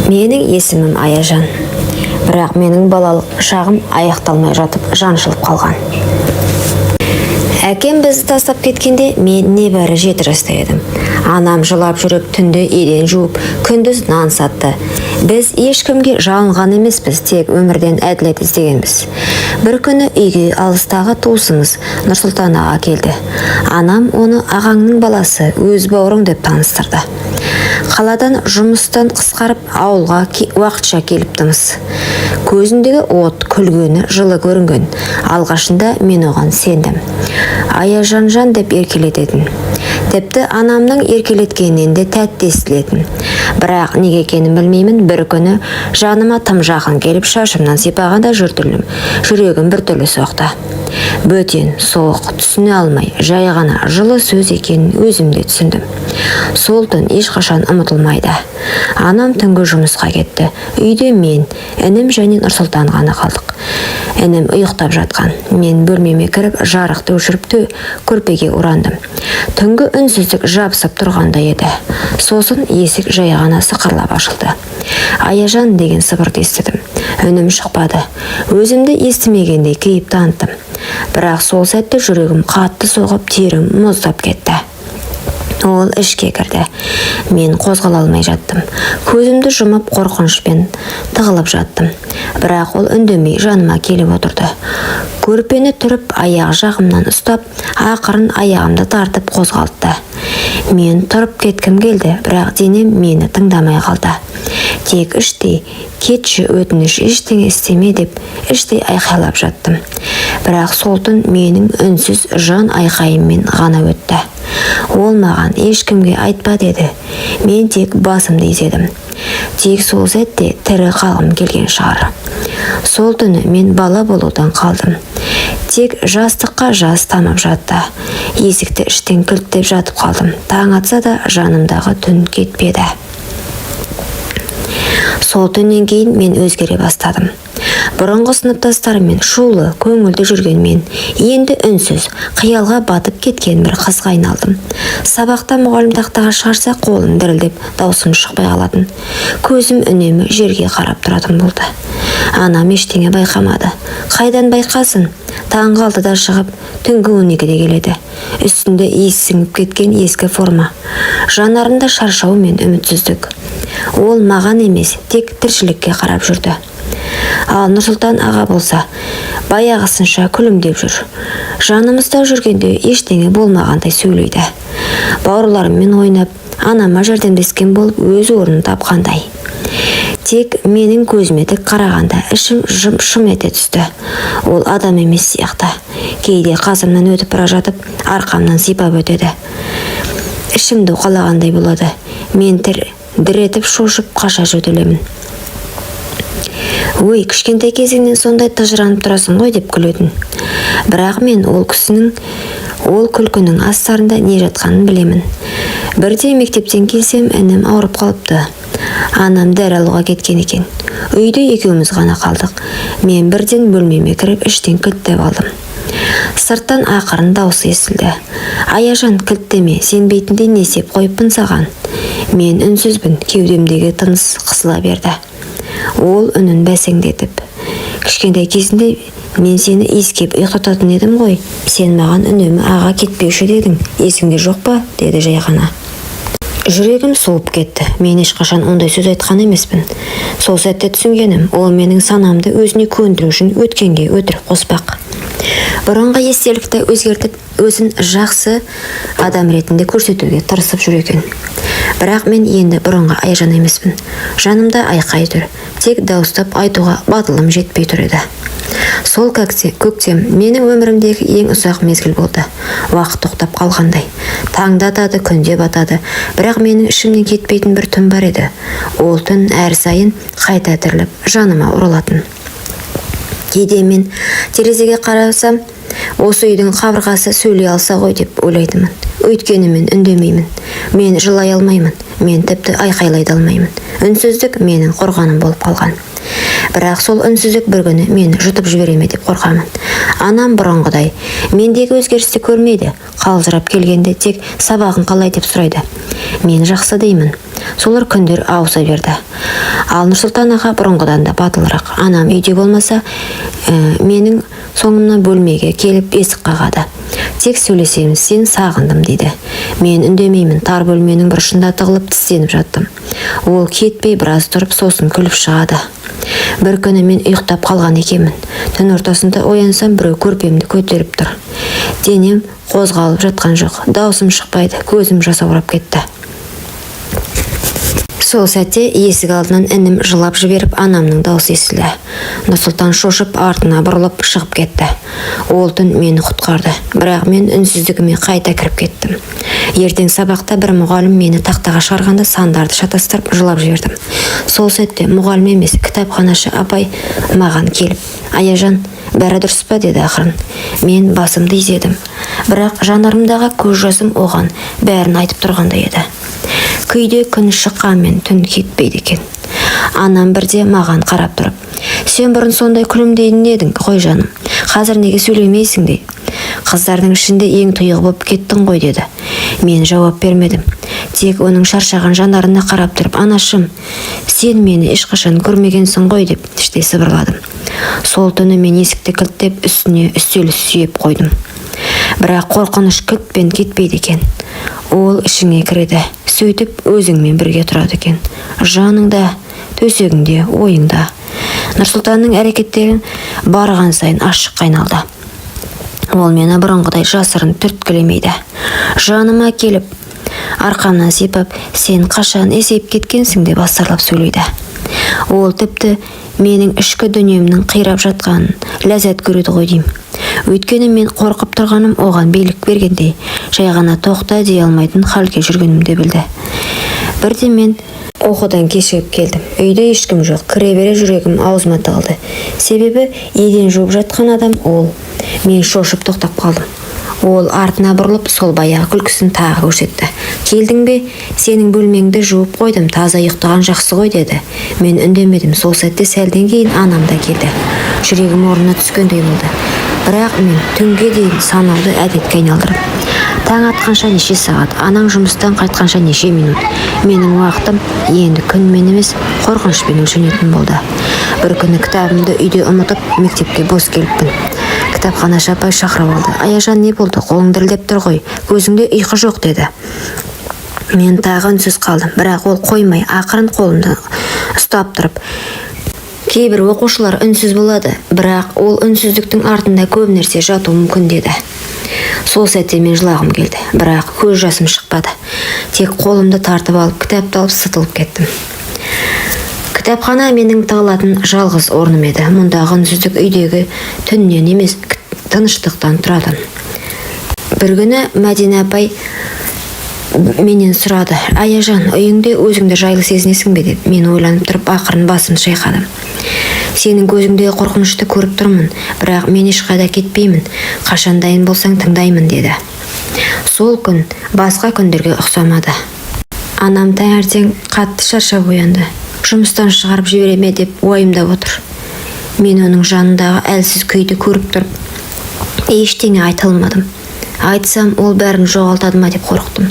Менің есімім Аяжан. Бірақ менің балалық шағым аяқталмай жатып жаншылып қалған. Әкем бізді тастап кеткенде мен небәрі 7 жаста едім. Анам жылап жүріп, түнде еден жуып, күндіз нан сатты. Біз ешкімге жалынған емеспіз, тек өмірден әділет іздегенбіз. Бір күні үйге алыстағы туысымыз Нұрсұлтан аға келді. Анам оны ағаңның баласы, өз бауырың деп таныстырды. Қаладан жұмыстан қысқарып ауылға уақытша келіптіміз. Көзіндегі от, күлгені жылы көрінген. Алғашында мен оған сендім. Аяжан деп еркелететін. Тіпті анамның еркелеткенінен де тәтті естілетін. Бірақ неге екенін білмеймін, бір күні жаныма тым жақын келіп шашымнан сипағанда жүрегім біртүрлі соқты. Бөтен, соғық, түсіне алмай, жай ғана жылы сөз екенін өзімде түсіндім. Сол түн ешқашан ұмытылмайды. Анам түнгі жұмысқа кетті. Үйде мен, інім және Нұрсұлтан ғана қалдық. Інім ұйықтап жатқан. Мен бөлмеме кіріп, жарықты өшіріп көрпеге орандым. Түнгі үнсіздік жабысып тұрғанда еді. Сосын есік жай ғана сықырлап ашылды. Аяжан деген сыбырды естідім. Үнім шықпады. Өзімді естімегендей кейіп таныттым. Бірақ сол сәтте жүрегім қатты соғып, терім мұздап кетті. Ол ішке кірді. Мен қозғала алмай жаттым. Көзімді жұмып қорқынышпен тығылып жаттым. Бірақ ол үндемей жаныма келіп отырды. Көрпені түріп, аяқ жағымнан ұстап, ақырын аяғымды тартып қозғалтты. Мен тұрып кеткім келді, бірақ денем мені тыңдамай қалды. Тек іштей, кетші өтініш, ештеңе істеме деп іштей айқайлап жаттым. Бірақ сол түн менің үнсіз жан айқайыммен ғана өтті. Ол маған ешкімге айтпа деді. Мен тек басымды изедім. Тек сол сәтте тірі қалғым келген шығар. Сол түні мен бала болудан қалдым. Тек жастыққа жас тамып жатты. Есікті іштен кілттеп жатып қалдым. Таң атса да жанымдағы түн кетпеді. Сол түннен кейін мен өзгере бастадым. Бұрынғы сыныптастарыммен шулы, көңілді жүрген мен енді үнсіз, қиялға батып кеткен бір қызға айналдым. Сабақта мұғалім тақтаға шығарса, қолым дірілдеп, даусым шықпай қалатын. Көзім үнемі жерге қарап тұратын болды. Анам ештеңе байқамады. Қайдан байқасын? Таңғы 6-да шығып, түнгі 12-де келеді. Үстінде иіс сіңіп кеткен ескі форма. Жанарында шаршау мен үмітсіздік. Ол маған емес, тек тіршілікке қарап жүрді. Ал Нұрсұлтан аға болса, баяғысынша күлімдеп жүр. Жанымызда жүргенде ештеңе болмағандай сөйлейді. Бауырларыммен ойнап, анама жәрдемдескен болып өз орнын тапқандай. Тек менің көзіме тік қарағанда ішім шым ете түсті. Ол адам емес сияқты. Кейде қасымнан өтіп бара жатып, арқамнан сипап өтеді. Ішімді уқалағандай болады. Мен дір етіп шошып қаша жөтелемін. Ой, кішкентай кезіңнен сондай тыжыранып тұрасың ғой деп күлетін. Бірақ мен ол күлкінің астарында не жатқанын білемін. Бірде мектептен келсем, інім ауырып қалыпты. Анам дәрі алуға кеткен екен. Үйде екеуміз ғана қалдық. Мен бірден бөлмеме кіріп іштен кілттеп алдым. Сырттан ақырын даусы естілді. Аяжан, кілттеме, сенбейтіндей не істеп қойыппын саған. Мен үнсізбін, кеудемдегі тыныс қысыла берді. Ол үнін бәсеңдетіп: кішкентай кезінде мен сені иіскеп ұйықтататын едім ғой. Сен маған үнемі аға кетпеуші дедің. Есіңде жоқ па? Деді жай ғана. Жүрегім соғып кетті. Мен ешқашан ондай сөз айтқан емеспін. Сол сәтте түсінгенім, ол менің санамды өзіне көндіру үшін өткенге өтірік қоспақ. Бұрынғы естелікті өзгертіп, өзін жақсы адам ретінде көрсетуге тырысып жүр екен. Бірақ мен енді бұрынғы Аяжан емеспін. Жанымда айқай тұр. Тек дауыстап айтуға батылым жетпей тұр еді. Сол көктем менің өмірімдегі ең ұзақ мезгіл болды. Уақыт тоқтап қалғандай. Таңда атады, күнде батады. Бірақ менің ішімнен кетпейтін бір түн бар еді. Ол түн әр сайын қайта тіріліп, жаныма оралатын. Кейде мен терезеге қарасам, осы үйдің қабырғасы сөйлей алса ғой деп ойлайтымын. Өйткені мен үндемеймін. Мен жылай алмаймын. мен тіпті айқайлай да алмаймын. Үнсіздік менің қорғаным болып қалған. Бірақ сол үнсіздік бір күні мені жұтып жібере ме деп қорқамын. Анам бұрынғыдай мендегі өзгерісті көрмейді. Қалжырап келгенде тек сабағын қалай деп сұрайды. Мен жақсы деймін. Солар күндер ауыса берді. Ал Нұрсұлтан аға бұрынғыдан да батылырақ. Анам үйде болмаса, менің соңымнан бөлмеге келіп есік қағады. Тек сөйлесеміз, сен сағындым дейді. Мен үндемеймін. Тар бөлменің бұрышында тығылып тістеніп жаттым. Ол кетпей біраз тұрып сосын күліп шығады. Бір күні мен ұйықтап қалған екенмін. Түн ортасында оянсам, біреу көрпемді көтеріп тұр. Денем қозғалып жатқан жоқ. Даусым шықпайды. Көзім жасаурап кетті. Сол сәтте есік алдынан інім жылап жіберіп, анамның даусы естілді. Нұрсұлтан шошып артына бұрылып шығып кетті. Ол түн мені құтқарды, бірақ мен үнсіздігіме қайта кіріп кеттім. Ертең сабақта бір мұғалім мені тақтаға шығарғанда сандарды шатастырып жылап жібердім. Сол сәтте мұғалім емес, кітапханашы апай маған келіп, «Аяжан, бәрі дұрыс па?» деді ақырын. Мен басымды изедім, бірақ жанарымдағы көз жасым оған бәрін айтып тұрғандай еді. Күйде күн шыққанмен түн кетпейді екен. Анам бірде маған қарап тұрып, «Сен бұрын сондай күлімдейтін едің ғой жаным, қазір неге сөйлемейсің?» дейді. «Қыздардың ішінде ең тұйығы болып кеттің ғой» деді. Мен жауап бермедім. Тек оның шаршаған жанарына қарап тұрып, «Анашым, сен мені ешқашан көрмегенсің ғой» деп іштей сыбырладым. Сол түні мен есікті кілттеп үстіне үстел сүйеп қойдым. Бірақ қорқыныш кілтпен кетпейді екен. Ол ішіңе кіреді, сөйтіп өзіңмен бірге тұрады екен. Жаныңда, төсегіңде, ойыңда. Нұрсұлтанның әрекеттерін барған сайын ашыққа айналды. Ол мені бұрынғыдай жасырын түрткілемейді. Жаныма келіп, арқамнан сипап, «Сен қашан есейіп кеткенсің?» деп астарлап сөйлейді. Ол тіпті менің ішкі дүниемнің қирап жатқанын ләззат көреді ғой деймін. Өйткені мен қорқып тұрғаным оған билік бергендей, жай ғана тоқта дей алмайтын халге жүргенімді білді. Бірде мен оқудан кешігіп келдім. Үйде ешкім жоқ. Кіре бере жүрегім аузыма тығылды. Себебі еден жуып жатқан адам ол. Мен шошып тоқтап қалдым. Ол артына бұрылып, сол баяғы күлкісін тағы көрсетті. «Келдің бе? Сенің бөлмеңді жуып қойдым, таза ұйықтаған жақсы ғой» деді. Мен үндемедім. Сол сәтте сәлден кейін анам да келді. Жүрегім орнына түскендей болды. Бірақ мен түнге дейін санауды әдетке айналдырып. Таң атқанша неше сағат, анаң жұмыстан қайтқанша неше минут. Менің уақытым енді күнмен емес, қорқынышпен өлшенетін болды. Бір күні кітабымды үйде ұмытып, мектепке бос келіппін. Кітапханашы апай шақырып алды. «Аяжан, не болды? Қолың дірілдеп тұр ғой. Көзіңде ұйқы жоқ» деді. Мен тағы үнсіз қалдым, бірақ ол қоймай, ақырын қолымды ұстап тұрып, «Кейбір оқушылар үнсіз болады, бірақ ол үнсіздіктің артында көп нәрсе жатуы мүмкін» деді. Сол сәтте мен жылағым келді, бірақ көз жасым шықпады. Тек қолымды тартып алып, кітапты алып сытылып кеттім. Кітапхана менің тығылатын жалғыз орным еді. Мұндағы үнсіздік үйдегі түннен емес, тыныштықтан тұратын. Бір күні Мәдина апай менен сұрады, «Аяжан, үйіңде өзіңді жайлы сезінесің бе?» деп. Мен ойланып тұрып ақырын басымды шайқадым. «Сенің көзіңде қорқынышты көріп тұрмын, бірақ мен ешқайда кетпеймін. Қашан дайын болсаң тыңдаймын» деді. Сол күн басқа күндерге ұқсамады. Анам таңертең қатты шаршап оянды. Жұмыстан шығарып жібере ме деп уайымдап отыр. Мен оның жанындағы әлсіз күйді көріп тұрып, ештеңе айта алмадым. Айтсам, ол бәрін жоғалтады ма деп қорықтым.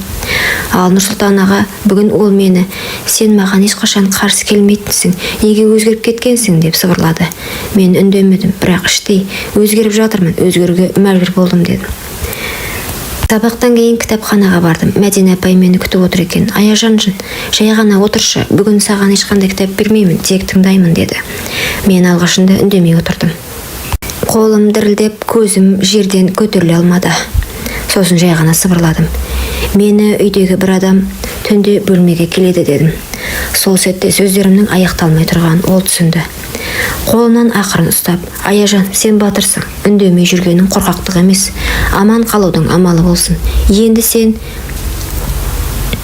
Ал Нұрсұлтан аға бүгін ол мені, «Сен маған ешқашан қарсы келмейтінсің, неге өзгеріп кеткенсің?» деп сыбырлады. Мен үндемедім, бірақ іштей өзгеріп жатырмын, өзгеруге мәжбүр болдым дедім. Сабақтан кейін кітапханаға бардым. Мәдина апай мені күтіп отыр екен. «Аяжан, жай ғана отыршы, бүгін саған ешқандай кітап бермеймін, тек тыңдаймын» деді. Мен алғашында үндемей отырдым. Қолым дірілдеп, көзім жерден көтеріле алмады. Сосын жай ғана сыбырладым. «Мені үйдегі бір адам түнде бөлмеге келеді» дедім. Сол сәтте сөздерімнің аяқталмай тұрғанын ол түсінді. Қолынан ақырын ұстап, «Аяжан, сен батырсың. Үндемей жүргенің қорқақтық емес. Аман қалудың амалы болсын.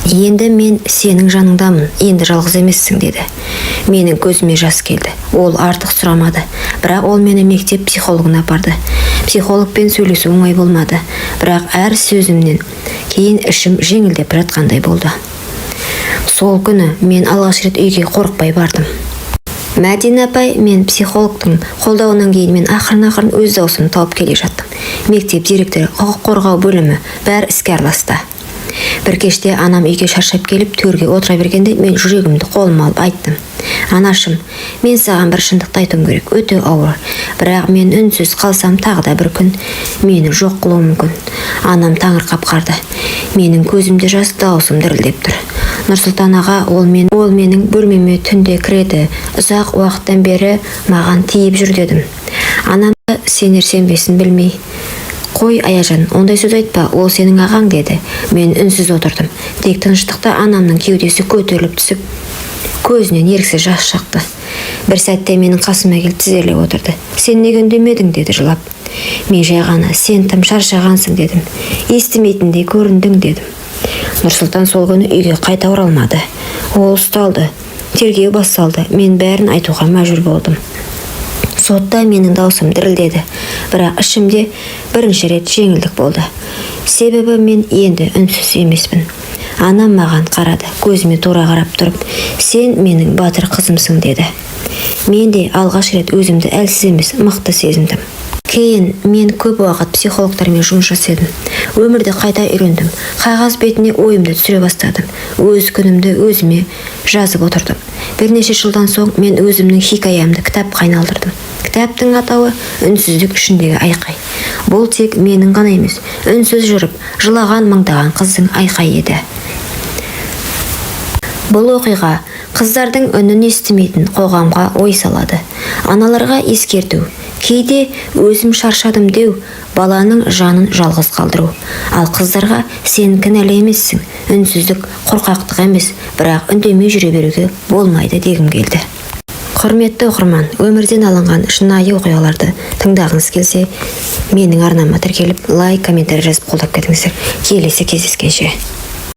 Енді мен сенің жаныңдамын. Енді жалғыз емессің» деді. Менің көзіме жас келді. Ол артық сұрамады. Бірақ ол мені мектеп психологына апарды. Психологпен сөйлесу оңай болмады. Бірақ әр сөзімнен кейін ішім жеңілдеп жатқандай болды. Сол күні мен алғаш рет үйге қорықпай бардым. Мәдина апай, мен психологтың қолдауынан кейін мен ақырын өз даусымды тауып келе жаттым. Мектеп директоры, құқық қорғау бөлімі бәрі іске араласты. Бір кеште анам үйге шаршап келіп төрге отыра бергенде мен жүрегімді қолыма алып айттым. Анашым, мен саған бір шындықты айтуым керек, өте ауыр. Бірақ мен үнсіз қалсам тағы да бір күн мені жоқ қылуы мүмкін. Анам таңырқап қарды. Менің көзімде жас, даусым дірілдеп тұр. Нұрсұлтан аға, ол менің бөлмеме түнде кіреді. Ұзақ уақыттан бері маған тиіп жүр дедім. Анам сенер-сенбесін білмей: «Қой, Аяжан, ондай сөз айтпа, ол сенің ағаң» деді. Мен үнсіз отырдым. Тек тыныштықта анамның кеудесі көтеріліп түсіп, көзінен еріксіз жас шақты. Бір сәтте менің қасыма келіп тізерлеп отырды. «Сен неге үндемедің?» деді жылап. Мен жай ғана: «Сен тым шаршағансың» дедім. «Естімейтіндей көріндің» дедім. Нұрсұлтан сол күні үйге қайта оралмады. Ол ұсталды. Тергеу басталды. Мен бәрін айтуға мәжбүр болдым. Сотта менің даусым дірілдеді, бірақ ішімде бірінші рет жеңілдік болды. Себебі мен енді үнсіз емеспін. Анам маған қарады, көзіме тура қарап тұрып: «Сен менің батыр қызымсың» деді. Мен де алғаш рет өзімді әлсіз емес, мықты сезіндім. Кейін мен көп уақыт психологтармен жұмыс жасадым. Өмірді қайта үйрендім. Қағаз бетіне ойымды түсіре бастадым. Өз күнімді өзіме жазып отырдым. Бірнеше жылдан соң мен өзімнің хикаямды кітапқа айналдырдым. Кітаптың атауы «Үнсіздік ішіндегі айқай». Бұл тек менің ғана емес, үнсіз жүріп жылаған мыңдаған қыздың айқайы еді. Бұл оқиға қыздардың үнін естімейтін қоғамға ой салады. Аналарға ескерту: кейде өзім шаршадым деу баланың жанын жалғыз қалдыру. Ал қыздарға: сен кінәлі емессің, үнсіздік қорқақтық емес, бірақ үндемей жүре беруге болмайды дегім келді. Құрметті оқырман, өмірден алынған шынайы оқиғаларды тыңдағыңыз келсе, менің арнама тіркеліп, лайк, комментарий жазып қолдап кетіңіздер. Келесі кездескенше.